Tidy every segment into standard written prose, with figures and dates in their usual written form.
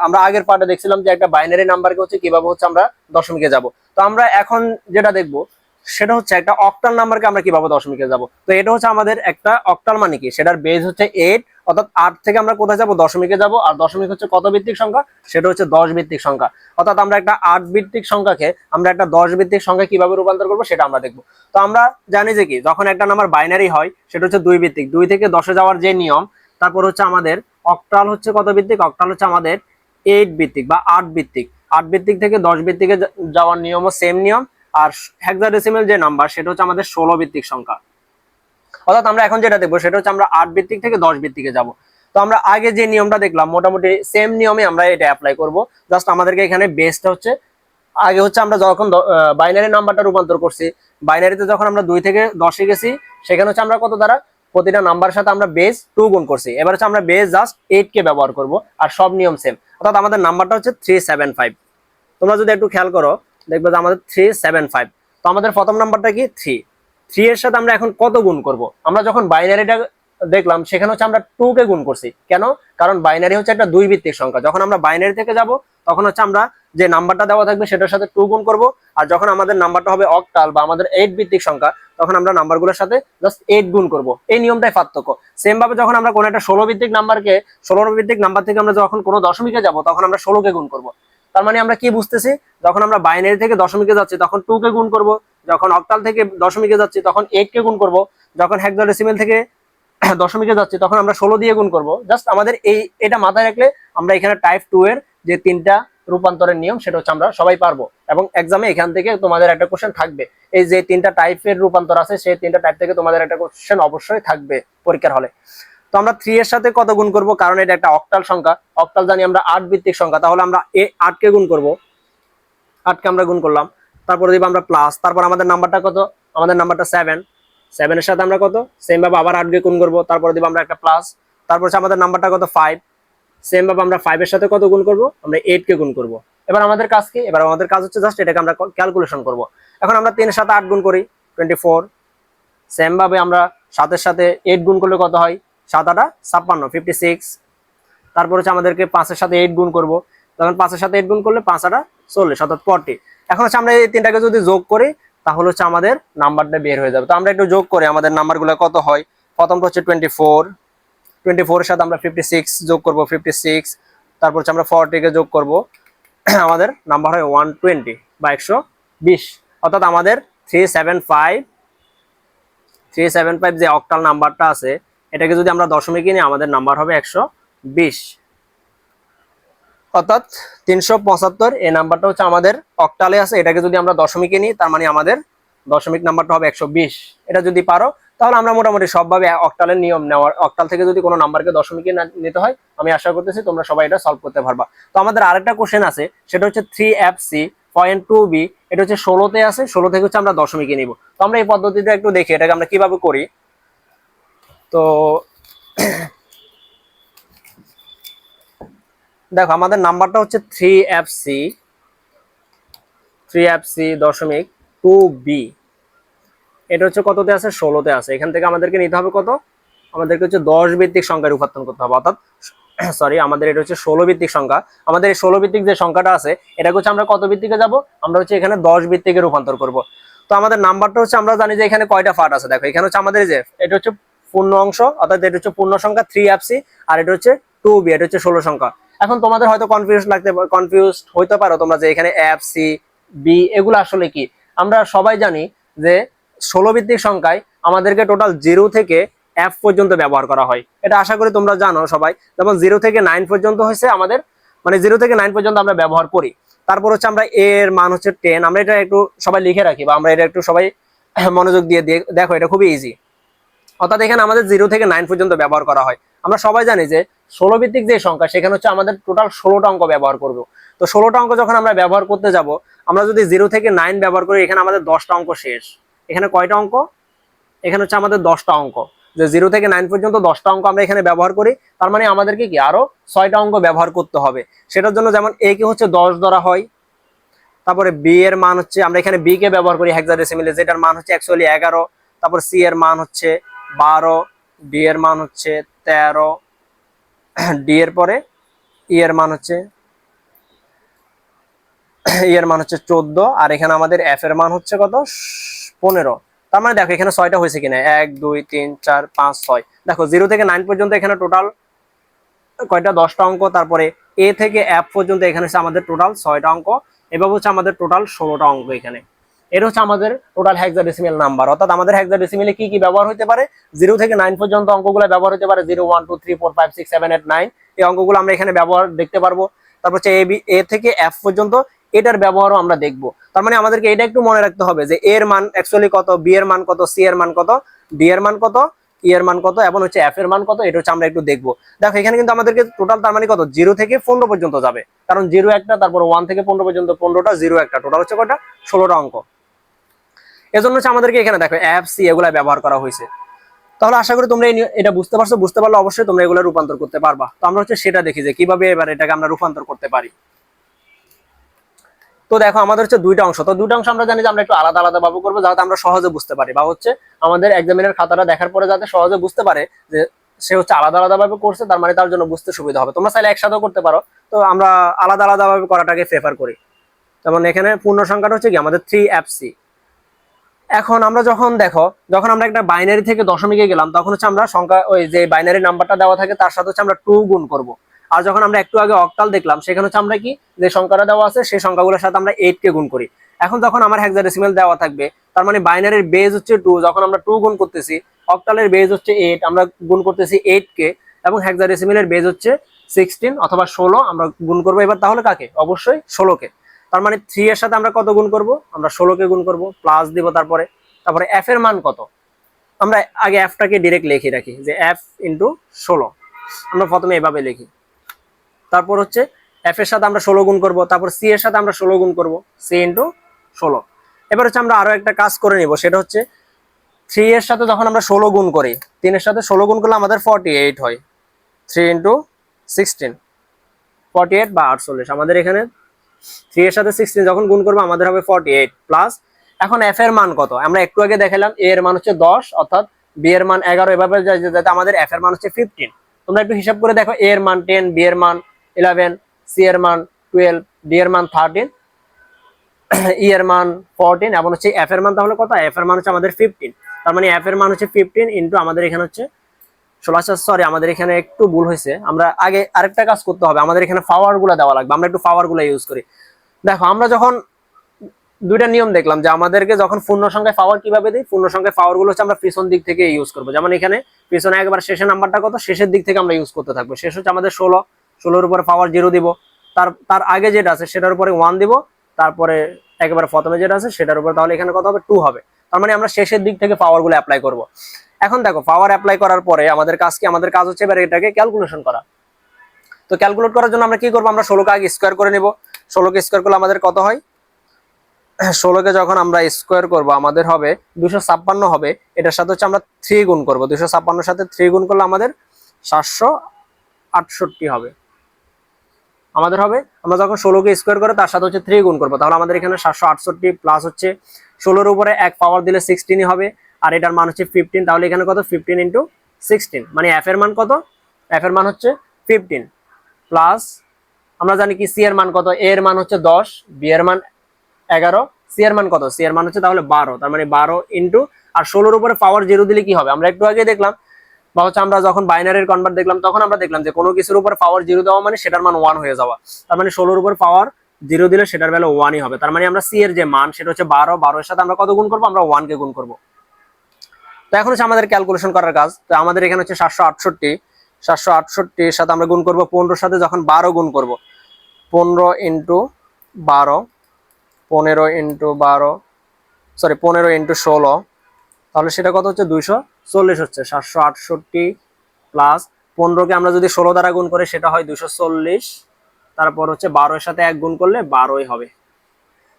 আমরা আগের পার্টে দেখছিলাম যে একটা বাইনারি নাম্বারকে হচ্ছে কিভাবে হচ্ছে আমরা দশমিকে যাব। তো আমরা এখন যেটা দেখব সেটা হচ্ছে একটা অক্টাল নাম্বারকে আমরা কিভাবে দশমিকে যাব। তো এটা হচ্ছে আমাদের একটা অক্টাল মানে কি, সেটার বেজ হচ্ছে 8, অর্থাৎ 8 থেকে আমরা কোথায় যাব, দশমিকে যাব। আর দশমিক হচ্ছে কত ভিত্তিক সংখ্যা, সেটা হচ্ছে 10 ভিত্তিক সংখ্যা। অর্থাৎ আমরা একটা 8 ভিত্তিক সংখ্যাকে আমরা একটা 10 ভিত্তিক সংখ্যা কিভাবে রূপান্তর করবো সেটা আমরা দেখবো। তো আমরা জানি যে কি, যখন একটা নাম্বার বাইনারি হয় সেটা হচ্ছে 2 ভিত্তিক, 2 থেকে 10-এ যাওয়ার যে নিয়ম। তারপর হচ্ছে আমাদের অক্টাল হচ্ছে কত ভিত্তিক, অক্টাল হচ্ছে আমাদের 8 ভিত্তিক বা 8 ভিত্তিক। 8 ভিত্তিক থেকে 10 ভিত্তিকে যাওয়ার নিয়মও সেম নিয়ম। আর হেক্সাডেসিমাল যে নাম্বার সেটা হচ্ছে আমাদের 16 ভিত্তিক সংখ্যা। অর্থাৎ আমরা এখন যেটা দেখবো সেটা হচ্ছে আমরা 8 ভিত্তিক থেকে 10 ভিত্তিকে যাব। তো আমরা আগে যে নিয়মটা দেখলাম মোটামুটি সেম নিয়মে আমরা এটা অ্যাপ্লাই করব। জাস্ট আমাদেরকে এখানে বেসটা হচ্ছে, আগে হচ্ছে আমরা যখন বাইনারি নাম্বারটা রূপান্তর করছি, বাইনারিতে যখন আমরা 2 থেকে 10-এ গেছি, সেখানে হচ্ছে আমরা কত দ্বারা প্রতিটা নাম্বারের সাথে আমরা বেস 2 গুণ করছি। এবার হচ্ছে আমরা বেস জাস্ট 8 কে ব্যবহার করব, আর সব নিয়ম সেম। অর্থাৎ আমাদের নাম্বারটা হচ্ছে 375। তোমরা যদি একটু খেয়াল করো দেখবে যে আমাদের 375। তো আমাদের প্রথম নাম্বারটা কি 3 এর সাথে আমরা এখন কত গুণ করব। আমরা যখন বাইনারিটা দেখলাম সেখানে হচ্ছে আমরা 2 কে গুণ করছি। কেন? কারণ বাইনারি হচ্ছে একটা 2 ভিত্তিক সংখ্যা। যখন আমরা বাইনারি থেকে যাব তখন হচ্ছে আমরা যে নাম্বারটা দেওয়া থাকবে সেটার সাথে 2 গুণ করব। আর যখন আমাদের নাম্বারটা হবে অক্টাল বা আমাদের 8 ভিত্তিক সংখ্যা, তখন আমরা নাম্বারগুলোর সাথে জাস্ট 8 গুণ করব। এই নিয়মটাই পার্থক্য। সেম ভাবে যখন আমরা কোনো একটা 16 ভিত্তিক নাম্বারকে, 16 ভিত্তিক নাম্বার থেকে আমরা যখন কোনো দশমিকে যাব তখন আমরা 16 কে গুণ করব। তার মানে আমরা কি বুঝতেছি, যখন আমরা বাইনারি থেকে দশমিকে যাচ্ছি তখন 2 কে গুণ করব, যখন অক্টাল থেকে দশমিকে যাচ্ছি তখন 8 কে গুণ করব, যখন হেক্সাডেসিমাল থেকে দশমিকে যাচ্ছি তখন আমরা 16 দিয়ে গুণ করব। জাস্ট আমাদের এটা মাথায় রাখলে আমরা এখানে টাইপ 2 এর যে 3টা রূপান্তরের নিয়ম সেটা হচ্ছে আমরা সবাই পারবো। এবং এক্সামে এখান থেকে তোমাদের একটা কোশ্চেন থাকবে, এই যে 3টা টাইপের রূপান্তর আছে সেই 3টা টাইপ থেকে তোমাদের একটা কোশ্চেন অবশ্যই থাকবে পরীক্ষার হলে। তো আমরা 3 এর সাথে কত গুণ করব, কারণ এটা একটা অক্টাল সংখ্যা, অক্টাল জানি আমরা 8 ভিত্তিক সংখ্যা, তাহলে আমরা 8 কে গুণ করব। 8 কে আমরা গুণ করলাম, তারপরে দিব আমরা প্লাস, তারপর আমাদের নাম্বারটা কত, আমাদের নাম্বারটা 7। 7 এর সাথে আমরা কত সেম ভাবে আবার 8 কে গুণ করব, তারপরে দিব আমরা একটা প্লাস, তারপর হচ্ছে আমাদের নাম্বারটা কত 5। সেম ভাবে আমরা 5 এর সাথে কত গুণ করব, আমরা 8 কে গুণ করব। এবার আমাদের কাজ কি, এবার আমাদের কাজ হচ্ছে জাস্ট এটাকে আমরা ক্যালকুলেশন করব। এখন আমরা 3 এর সাথে 8 গুণ করি 24। সেম ভাবে আমরা 7 এর সাথে 8 গুণ করলে কত হয়, 7 8 56 56। তারপর হচ্ছে আমাদেরকে 5 এর সাথে 8 গুণ করব, তখন 5 এর সাথে 8 গুণ করলে 5 8 40 অর্থাৎ 40। এখন হচ্ছে আমরা এই তিনটাকে যদি যোগ করি তাহলে হচ্ছে আমাদের নাম্বারটা বের হয়ে যাবে। তো আমরা একটু যোগ করি আমাদের নাম্বারগুলো কত হয়। প্রথমটা হচ্ছে 24, 24 এর সাথে আমরা 56 যোগ করব 56, তারপর হচ্ছে আমরা 40 কে যোগ করব, আমাদের নাম্বার হয় 120 বা 120। অর্থাৎ আমাদের 375 যে অক্টাল নাম্বারটা আছে এটাকে যদি আমরা দশমিকে নিই আমাদের নাম্বার হবে 120। অর্থাৎ 375 এই নাম্বারটা হচ্ছে আমাদের অক্টালে আছে, এটাকে যদি আমরা দশমিকে নিই তার মানে আমাদের দশমিক নাম্বারটা হবে 120। এটা যদি পারো তাহলে আমরা মোটামুটি সবভাবে অক্টালের নিয়ম নেওয়ার, অক্টাল থেকে যদি কোনো নাম্বারকে দশমিকে নিতে হয় আমি আশা করতেছি তোমরা সবাই এটা সলভ করতে পারবা। তো আমাদের আরেকটা কোশ্চেন আছে সেটা হচ্ছে 3FC.2b, এটা হচ্ছে 16-তে আছে, 16 থেকে হচ্ছে আমরা দশমিকে নিব। তো আমরা এই পদ্ধতিটা একটু দেখি এটাকে আমরা কিভাবে করি। তো দেখো আমাদের নাম্বারটা হচ্ছে 3FC.2b, এটা হচ্ছে কততে আছে, 16-তে আছে। এখান থেকে আমাদেরকে নিতে হবে কত, আমাদেরকে হচ্ছে 10 ভিত্তিক সংখ্যা রূপান্তর করতে হবে। অর্থাৎ সরি আমাদের এটা হচ্ছে 16 ভিত্তিক সংখ্যা। আমাদের এই 16 ভিত্তিক যে সংখ্যাটা আছে এটা হচ্ছে আমরা কত ভিত্তিকে যাব, আমরা হচ্ছে এখানে 10 ভিত্তিকে রূপান্তর করব। তো আমাদের নাম্বারটা হচ্ছে আমরা জানি যে এখানে কয়টা পার্ট আছে। দেখো এখানে হচ্ছে আমাদের যে এটা হচ্ছে পূর্ণ অংশ, অর্থাৎ এটা হচ্ছে পূর্ণ সংখ্যা 3FC, আর এটা হচ্ছে 2b, এটা হচ্ছে 16 সংখ্যা। এখন তোমাদের হয়তো কনফিউজ হইতে পারো তোমরা যে এখানে এফ সি বি এগুলো আসলে কি। আমরা সবাই জানি যে 16 ভিত্তিক সংখ্যায় আমাদেরকে টোটাল 0 থেকে এফ পর্যন্ত ব্যবহার করা হয়, এটা আশা করি তোমরা জানো সবাই। যেমন 0 থেকে 9 পর্যন্ত হয়েছে আমাদের, মানে 0 থেকে 9 পর্যন্ত আমরা ব্যবহার করি। তারপর হচ্ছে আমরা এ এর মান হচ্ছে 10, আমরা এটা একটু সবাই লিখে রাখি বা আমরা এটা একটু সবাই মনোযোগ দিয়ে দেখো, এটা খুবই ইজি। অর্থাৎ এখানে আমাদের 0 থেকে 9 পর্যন্ত ব্যবহার করা হয়। আমরা সবাই জানি যে 16 ভিত্তিক যে সংখ্যা সেখানে হচ্ছে আমাদের টোটাল 16টা অঙ্ক ব্যবহার করব। তো 16টা অঙ্ক যখন আমরা ব্যবহার করতে যাব, আমরা যদি 0 থেকে 9 ব্যবহার করি এখানে আমাদের 10টা অঙ্ক শেষ। এখানে কয়টা অঙ্ক, এখানে হচ্ছে আমাদের 10টা অঙ্ক। যে 0 থেকে 9 পর্যন্ত 10টা অঙ্ক আমরা এখানে ব্যবহার করি, তার মানে আমাদেরকে কি আরো 6টা অঙ্ক ব্যবহার করতে হবে। সেটার জন্য যেমন এ কে হচ্ছে 10 ধরা হয়, তারপরে বি এর মান হচ্ছে আমরা এখানে বি কে ব্যবহার করি হেক্সাডেসিমালে, যেটার মান হচ্ছে অ্যাকচুয়ালি 11। তারপর সি এর মান হচ্ছে 12, ডি এর মান হচ্ছে 13, ডি এর পরে ই এর মান হচ্ছে এর মান হচ্ছে 14, আর এখানে আমাদের এফ এর মান হচ্ছে কত 15। তার মানে দেখো এখানে 6টা হয়েছে কিনা, 1 2 3 4 5 6। দেখো 0 থেকে 9 পর্যন্ত এখানে টোটাল কয়টা, 10টা অঙ্ক। তারপরে এ থেকে এফ পর্যন্ত এখানে হচ্ছে আমাদের টোটাল 6টা অঙ্ক। এভাবে হচ্ছে আমাদের টোটাল 16টা অঙ্ক এখানে। এটা হচ্ছে আমাদের টোটাল হেক্সাডেসিমাল নাম্বার। অর্থাৎ আমাদের হেক্সাডেসিমালে কি কি ব্যবহার হতে পারে, 0 থেকে 9 পর্যন্ত অঙ্কগুলো ব্যবহার হতে পারে, 0 1 2 3 4 5 6 7 8 9। এই অঙ্কগুলো আমরা এখানে ব্যবহার দেখতে পারবো। তারপর হচ্ছে এ থেকে এফ পর্যন্ত, এটার ব্যবহারও আমরা দেখবো। তার মানে আমাদেরকে এটা একটু মনে রাখতে হবে যে এর মান অ্যাকচুয়ালি কত, বি এর মান কত, সি এর মান কত, ডি এর মান কত, ই এর মান কত, এবং হচ্ছে এফ এর মান কত। এটা হচ্ছে আমরা একটু দেখবো। দেখো এখানে কিন্তু আমাদেরকে টোটাল তার মানে কত, 0 থেকে 15 পর্যন্ত যাবে, কারণ 0 একটা, তারপর 1 থেকে 15 পর্যন্ত 15টা, 0 একটা, টোটাল হচ্ছে কয়টা, 16টা অঙ্ক। এজন্য হচ্ছে আমাদেরকে এখানে দেখো এফ সি এগুলা ব্যবহার করা হয়েছে। তাহলে আশা করি তোমরা এটা বুঝতে পারছো। বুঝতে পারলে অবশ্যই তোমরা এগুলো রূপান্তর করতে পারবা। তো আমরা হচ্ছে সেটা দেখি যে কিভাবে এবার এটাকে আমরা রূপান্তর করতে পারি। তো দেখো আমাদের হচ্ছে দুইটা অংশ। তো দুইটা অংশ আমরা জানি যে আমরা একটু আলাদা আলাদা ভাবে করবো, যাতে আমরা সহজে বুঝতে পারি, বা হচ্ছে আমাদের এক্সামিনের খাতাটা দেখার পরে যাতে সহজে বুঝতে পারে যে সে হচ্ছে আলাদা আলাদা ভাবে করছে, তার মানে তার জন্য বুঝতে সুবিধা হবে। তোমরা চাইলে একসাথেও করতে পারো, তো আমরা আলাদা আলাদা ভাবে করাটাকে প্রেফার করি। যেমন এখানে পূর্ণ সংখ্যাটা হচ্ছে কি আমাদের 3FC। এখন আমরা যখন আমরা একটা বাইনারি থেকে দশমিকে গেলাম, তখন হচ্ছে আমরা সংখ্যা, ওই যে বাইনারি নাম্বারটা দেওয়া থাকে তার সাথে হচ্ছে আমরা 2 গুণ করব। আর যখন আমরা একটু আগে অক্টাল দেখলাম, সেখানে হচ্ছে আমরা কি, যে সংখ্যাটা দেওয়া আছে সেই সংখ্যাগুলোর সাথে আমরা 8 কে গুণ করি। এখন যখন আমার হেক্সাডেসিমাল দেওয়া থাকবে, তার মানে বাইনারির বেজ হচ্ছে 2, যখন আমরা 2 গুণ করতেছি, অক্টালের বেজ হচ্ছে 8, আমরা গুণ করতেছি 8 কে, এবং হেক্সাডেসিমালের বেজ হচ্ছে 16 অথবা 16, আমরা গুণ করবো এবার তাহলে কাকে, অবশ্যই 16 কে। তার মানে 3 এর সাথে আমরা কত গুণ করব, আমরা 16 কে গুণ করব, প্লাস দিব। তারপরে এফ এর মান কত, আমরা আগে এফটাকে ডিরেক্ট লিখে রাখি যে এফ ইন্টু 16, আমরা প্রথমে এভাবে লিখি। তারপর হচ্ছে এফ এর সাথে আমরা 16 গুণ করব, তারপর সি এর সাথে আমরা 16 গুণ করব, সি ইন্টু 16। এবার হচ্ছে আমরা আরো একটা কাজ করে নিব, সেটা হচ্ছে 3 এর সাথে যখন আমরা 16 গুণ করি, 3 এর সাথে 16 গুণ করলে আমাদের 48 হয়, 3 ইন্টু 16, 48 বা 48। আমাদের এখানে 3 এর সাথে 16 যখন গুণ করবো আমাদের হবে 48 প্লাস। এখন এফ এর মান কত, আমরা একটু আগে দেখালাম এ এর মান হচ্ছে 10, অর্থাৎ বি এর মান 11, এভাবে যাতে আমাদের এফ এর মান হচ্ছে 15। তোমরা একটু হিসাব করে দেখো, এ এর মান 10, বি এর মান 11, সি এর মান 12, ডি এর মান 13, ই এর মান 14, এবং হচ্ছে এফ এর মান তাহলে কত, এফ এর মান হচ্ছে আমাদের 15। তার মানে এফ এর মান হচ্ছে 15 ইন্টু আমাদের এখানে হচ্ছে 16। সরি, আমাদের এখানে একটু ভুল হয়েছে, আমরা আগে আরেকটা কাজ করতে হবে, আমাদের এখানে পাওয়ার গুলা দেওয়া লাগবে, আমরা একটু পাওয়ার গুলা ইউজ করি। দেখো আমরা যখন দুইটা নিয়ম দেখলাম যে আমাদেরকে যখন পূর্ণ সংখ্যায় পাওয়ার কিভাবে দিই, পূর্ণ সংখ্যায় পাওয়ার গুলো হচ্ছে আমরা পিছন দিক থেকে ইউজ করবো। যেমন এখানে পিছনে একবার শেষের নাম্বারটা কত, শেষের দিক থেকে আমরা ইউজ করতে থাকবো। শেষ হচ্ছে আমাদের 16, 16-এর উপরে পাওয়ার 0 দিব, তার আগে যেটা আছে সেটার উপরে 1 দিব, তারপরে একেবারে প্রথমে যেটা আছে সেটার উপরে তাহলে এখানে কত হবে, 2 হবে। তার মানে আমরা শেষের দিক থেকে পাওয়ার গুলো অ্যাপ্লাই করবো। এখন দেখো পাওয়ার অ্যাপ্লাই করার পরে আমাদের কাজ কি, আমাদের কাজ হচ্ছে এবার এটাকে ক্যালকুলেশন করা। তো ক্যালকুলেট করার জন্য আমরা কি করবো, আমরা 16 কে আগে স্কোয়ার করে নেব। 16 কে স্কোয়ার করলে আমাদের কত হয়, 16 কে যখন আমরা স্কোয়ার করব আমাদের হবে 256 হবে। এটার সাথে হচ্ছে আমরা 3 গুণ করব, 256 সাথে 3 গুণ করলে আমাদের 768 হবে। আমাদের হবে, আমরা যখন 16 কে স্কোয়ার করে তার সাথে হচ্ছে 3 গুণ করবো, তাহলে আমাদের এখানে 768 প্লাস হচ্ছে 16-এর উপরে 1 পাওয়ার দিলে 16 হবে, আর এটার মান হচ্ছে 15। তাহলে এখানে কত, 15 ইন্টু 16, মানে এফ এর মান কত, এফ এর মান হচ্ছে 15 প্লাস। আমরা জানি কি সি এর মান কত, এ এর মান হচ্ছে 10, বি এর মান 11, সি এর মান কত, সি এর মান হচ্ছে তাহলে 12। তার মানে 12 ইন্টু, আর 16-এর উপরে পাওয়ার 0 দিলে কি হবে, আমরা একটু আগে দেখলাম, বা হচ্ছে আমরা যখন বাইনারির কনভার্ট দেখলাম তখন আমরা দেখলাম যে কোনো কিছুর উপর পাওয়ার 0 দেওয়া মানে সেটার মান 1 হয়ে যাওয়া। তার মানে 16-এর উপর পাওয়ার 0 দিলে সেটার ভ্যালু 1ই হবে। তার মানে আমরা সি এর যে মান সেটা হচ্ছে 12, 12 এর সাথে আমরা কত গুণ করবো, আমরা 1 কে গুণ করবো। তো এখন হচ্ছে আমাদের ক্যালকুলেশন করার কাজ। তো আমাদের এখানে হচ্ছে 768, 768-এর সাথে আমরা গুণ করবো 15-এর সাথে, যখন 12 গুণ করবো, 15 ইন্টু 12, 15 ইন্টু 12, সরি 15 ইন্টু 16, তাহলে সেটা কত হচ্ছে 240 হচ্ছে। 768 প্লাস 15-কে আমরা যদি 16 দ্বারা গুণ করে সেটা হয় 240, তারপর হচ্ছে 12 এর সাথে 1 গুণ করলে 12ই হবে।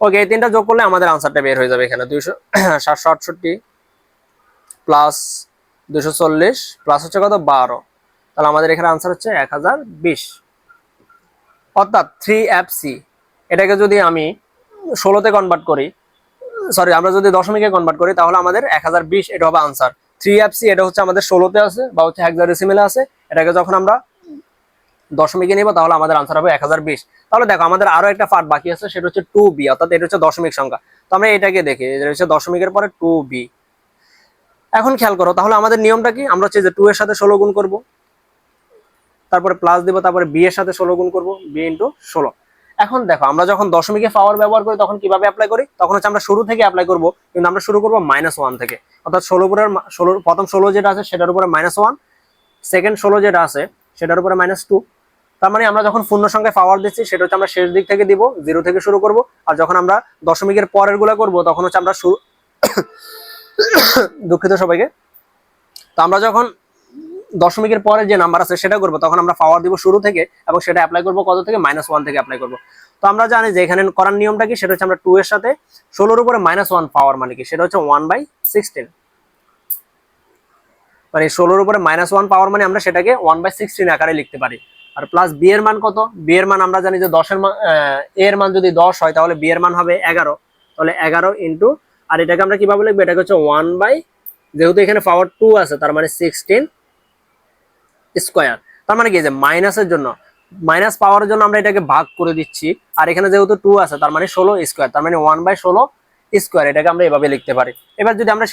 ওকে, এই তিনটা যোগ করলে আমাদের আনসারটা বের হয়ে যাবে এখানে 768 প্লাস 240 প্লাস হচ্ছে কত 12, তাহলে আমাদের এখানে আনসার হচ্ছে 1020। অর্থাৎ 3FC, এটাকে যদি আমি 16-তে কনভার্ট করি, সরি আমরা যদি দশমিকে কনভার্ট করি, তাহলে আমাদের 1020 এটা হবে আনসার। 3FC এটা হচ্ছে আমাদের 16-তে আছে বা হচ্ছে হেক্সাডেসিমালে আছে। এটাকে যখন আমরা দশমিকে নিব তাহলে আমাদের আনসার হবে 1020। তাহলে দেখো আমাদের আরো একটা পার্ট বাকি আছে, সেটা হচ্ছে 2b, অর্থাৎ এটা হচ্ছে দশমিক সংখ্যা। তো আমরা এটাকে দেখি, এটা হচ্ছে দশমিকের পরে 2b। এখন খেয়াল করো তাহলে আমাদের নিয়মটা কি, আমরা হচ্ছে যে 2 এর সাথে 16 গুণ করব, তারপরে প্লাস দিব, তারপরে b এর সাথে 16 গুণ করব, b ইন্টু 16। এখন দেখো আমরা যখন দশমিকে পাওয়ার ব্যবহার করি তখন কিভাবে অ্যাপ্লাই করি, তখন হচ্ছে আমরা শুরু থেকে অ্যাপ্লাই করব, কিন্তু আমরা শুরু করব -1 থেকে, অর্থাৎ 16 প্রথম 16 যেটা আছে সেটার উপরে -1, সেকেন্ড 16 যেটা আছে সেটার উপরে -2। তার মানে আমরা যখন পূর্ণ সংখ্যায় পাওয়ার দিচ্ছি সেটা হচ্ছে আমরা শেষ দিক থেকে দিব, 0 থেকে শুরু করব, আর যখন আমরা দশমিকের পরের গুলা করব তখন হচ্ছে আমরা দুঃখিত সবাইকে। তো আমরা যখন দশমিকের পরে যে নাম্বার আছে সেটা করবো তখন আমরা পাওয়ার দিব শুরু থেকে, এবং সেটা অ্যাপ্লাই করবো কত থেকে, -1 থেকে অ্যাপ্লাই করবো। তো আমরা জানি যে এখানে করার নিয়মটা কি, সেটা হচ্ছে আমরা 2 এর সাথে 16 উপরে -1 পাওয়ার মানে কি, সেটা হচ্ছে 1/16, মানে 16 উপরে -1 পাওয়ার মানে আমরা সেটাকে 1/16 আকারে লিখতে পারি। আর প্লাস বি এর মান কত, বি এর মান আমরা জানি যে 10 এর মান, এর মান যদি 10 হয় তাহলে বি এর মান হবে 11, তাহলে 11 ইন্টু, আর এটাকে আমরা কিভাবে লিখবো, এটাকে হচ্ছে যেহেতু এখানে পাওয়ার 2 আছে তার মানে 16 স্কয়ার। তার মানে কি, যে মাইনাসের জন্য, মাইনাস পাওয়ার জন্য আমরা এটাকে ভাগ করে দিচ্ছি, আর এখানে যেহেতু 2 আছে তার মানে 16 স্কয়ার, তার মানে 1/16 স্কয়ার, এটাকে আমরা এভাবে লিখতে পারি। এবার যদি আমরা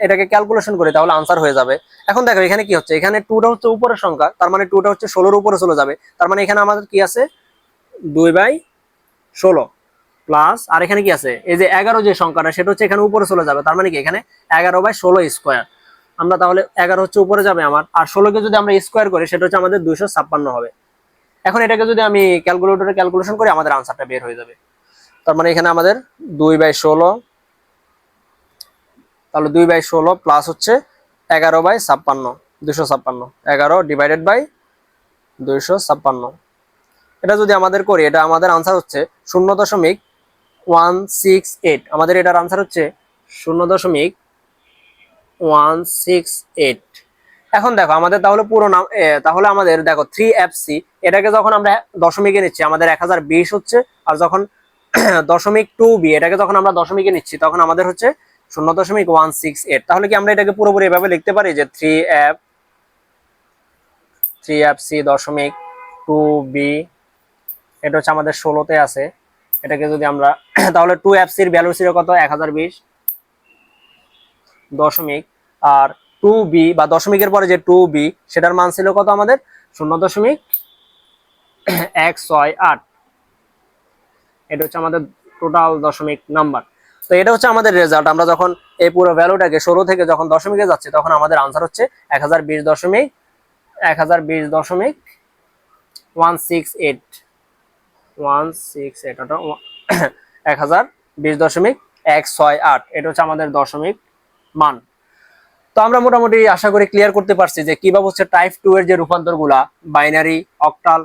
এটাকে ক্যালকুলেশন করি তাহলে আনসার হয়ে যাবে। এখন দেখো এখানে কি হচ্ছে, এখানে 2টা হচ্ছে উপরের সংখ্যা, তার মানে 2টা হচ্ছে 16 উপরে চলে যাবে, তার মানে এখানে আমাদের কি আছে 2/16 প্লাস, আর এখানে কি আছে এই যে 11 যে সংখ্যাটা সেটা হচ্ছে এখানে উপরে চলে যাবে, তার মানে কি এখানে 11/16 স্কয়ার। আমরা তাহলে 11 হচ্ছে উপরে যাবে আমার, আর 16কে যদি আমরা স্কয়ার করি সেটা হচ্ছে আমাদের 256 হবে। এখন এটাকে যদি আমি ক্যালকুলেটরে ক্যালকুলেশন করি আমাদের আনসারটা বের হয়ে যাবে। তার মানে এখানে আমাদের 2/16, তাহলে 2/16 প্লাস হচ্ছে 11/56, 256, 11 ডিভাইডেড বাই 256। এটা যদি আমাদের করি এটা আমাদের আনসার হচ্ছে 0.168। আমাদের এটার আনসার হচ্ছে 0.168। এখন দেখো আমাদের তাহলে পুরো নাম, তাহলে আমাদের দেখো 3FC, এটাকে যখন আমরা দশমিকে নিচ্ছি আমাদের 1020 হচ্ছে, আর যখন দশমিক 2B এটাকে যখন আমরা দশমিকে নিচ্ছি তখন আমাদের হচ্ছে 0.168। তাহলে কি আমরা এটাকে পুরোপুরি এভাবে লিখতে পারি যে 3FC দশমিক 2B, এটা হচ্ছে আমাদের 16তে আছে, এটাকে যদি আমরা তাহলে 2FC এর ভ্যালু ছিল কত, 1020 দশমিক, আর 2B বা দশমিকের পরে যে 2B সেটার মান ছিল কত আমাদের 0.168। এটা হচ্ছে আমাদের টোটাল দশমিক নাম্বার। তো এটা হচ্ছে আমাদের রেজাল্ট। আমরা যখন এই পুরো ভ্যালুটাকে 16 থেকে যখন দশমিকে যাচ্ছে তখন আমাদের আনসার হচ্ছে 1020.168 অর্থাৎ 1020.168, এটা হচ্ছে আমাদের দশমিক মান। তো আমরা মোটামুটি আশা করি ক্লিয়ার করতে পারছি যে কিভাবে হচ্ছে টাইপ 2 এর যে রূপান্তর গুলা বাইনারি, অক্টাল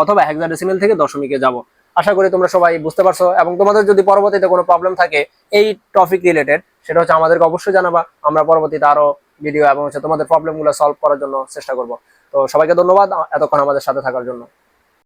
অথবা হেক্সাডেসিমাল থেকে দশমিকে যাব। আশা করি তোমরা সবাই বুঝতে পারছো, এবং তোমাদের যদি পরবর্তীতে কোনো প্রবলেম থাকে এই টপিক রিলেটেড সেটা হচ্ছে আমাদেরকে অবশ্যই জানাবা। আমরা পরবর্তীতে আরো ভিডিও এবং হচ্ছে তোমাদের প্রবলেম গুলো সলভ করার জন্য চেষ্টা করব। তো সবাইকে ধন্যবাদ এতক্ষণ আমাদের সাথে থাকার জন্য।